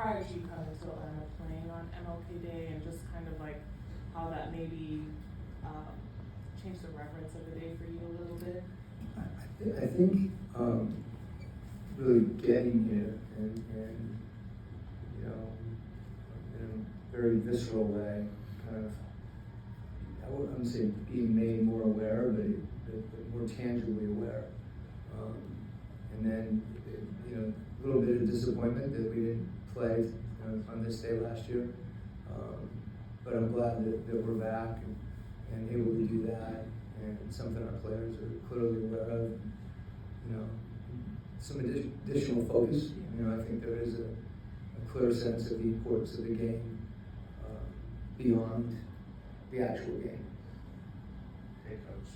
prior to you coming to Atlanta playing on MLK Day, and just kind of like how that maybe changed the reverence of the day for you a little bit? I think really getting here and you know, in a very visceral way, kind of, I wouldn't say being made more aware, but more tangibly aware. And then, you know, a little bit of disappointment that we didn't play on this day last year. But I'm glad that we're back and able to do that, and something our players are clearly aware of. You know, some additional focus. You know, I think there is a clear sense of the importance of the game beyond the actual game. Hey, Coach.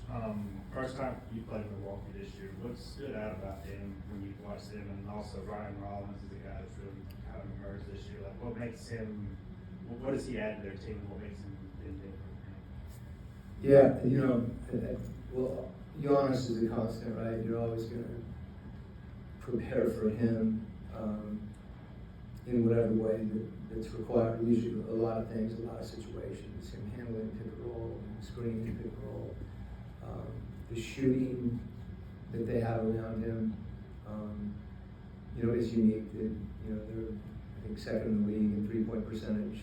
First time you played in Milwaukee this year, what stood out about him when you watched him, and also Ryan Rollins is a guy that's really kind of emerged this year? Like, what makes him? What does he add to their team? What makes him different? Yeah, you know, well, Giannis is a constant, right? You're always going to prepare for him in whatever way that's required. Usually a lot of things, a lot of situations, him handling pick and roll, screening pick and roll, the shooting that they have around him, you know, is unique. That, you know, they're, I think, second in the league in three-point percentage.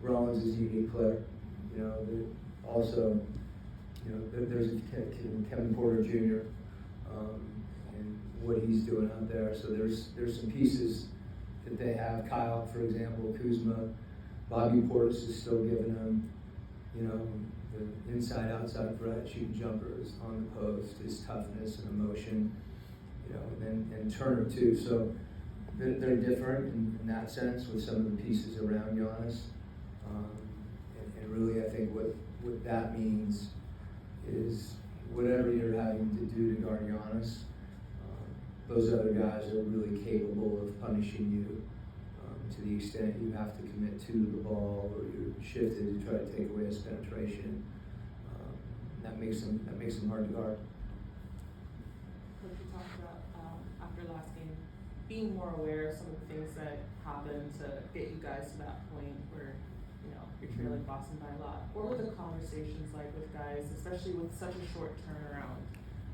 Rollins is a unique player. You know, also, you know, there's Kevin Porter Jr. And what he's doing out there. So there's some pieces that they have. Kyle, for example, Kuzma, Bobby Portis is still giving them, you know, the inside-outside threat, shooting jumpers on the post, his toughness and emotion, you know, and Turner too. So they're different in that sense with some of the pieces around Giannis. And really, I think what that means is whatever you're having to do to guard Giannis, those other guys are really capable of punishing you to the extent you have to commit to the ball or you're shifted to try to take away his penetration. That makes them hard to guard. Coach, you talked about after last game being more aware of some of the things that happened to get you guys to that point where, you know, you're trailing Boston by a lot. What were the conversations like with guys, especially with such a short turnaround,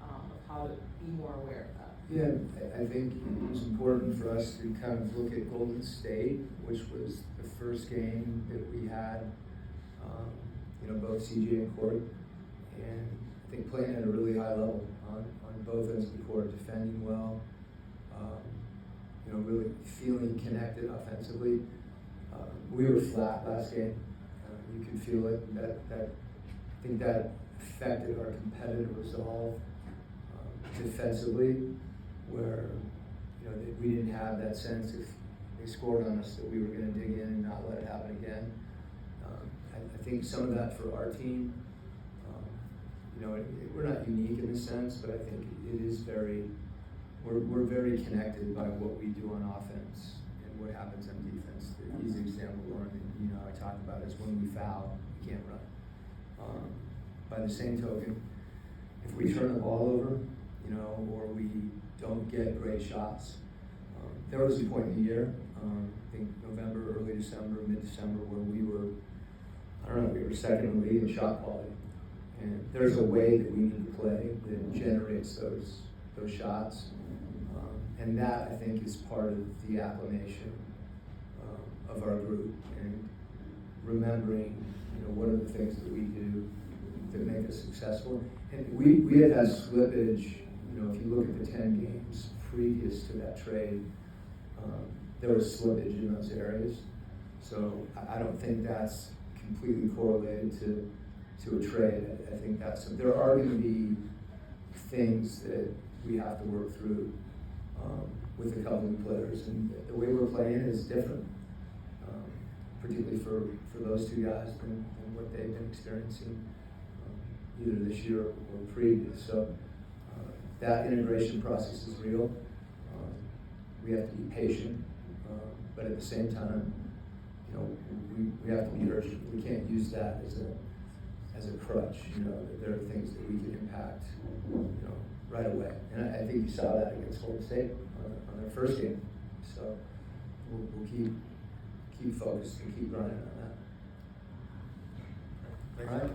of how to be more aware of that? Yeah, I think it was important for us to kind of look at Golden State, which was the first game that we had, you know, both CJ and Court, and I think playing at a really high level on both ends of the court, defending well, you know, really feeling connected offensively. We were flat last game. You could feel it. I think that affected our competitive resolve defensively, where, you know, we didn't have that sense if they scored on us that we were going to dig in and not let it happen again. I think some of that for our team, you know, we're not unique in a sense, but I think it is we're very connected by what we do on offense and what happens on defense. The easy example, Lauren, you know, I talk about is when we foul, we can't run. By the same token, if we turn the ball over, you know, or we don't get great shots. There was a point in the year, I think November, early December, mid-December, where we were second in the league in shot quality. And there's a way that we need to play that generates those shots. And that, I think, is part of the acclimation of our group, and remembering, you know, what are the things that we do that make us successful. And we had slippage. You know, if you look at the 10 games previous to that trade, there was slippage in those areas. So I don't think that's completely correlated to a trade. I think there are going to be things that we have to work through with a couple of players, and the way we're playing is different, particularly for those two guys than what they've been experiencing either this year or previous. So that integration process is real. We have to be patient, but at the same time, you know, we have to be urgent. We can't use that as a crutch. You know, there are things that we can impact, you know, right away. And I think you saw that against Golden State on their first game. So we'll keep focused and keep grinding on that. All right.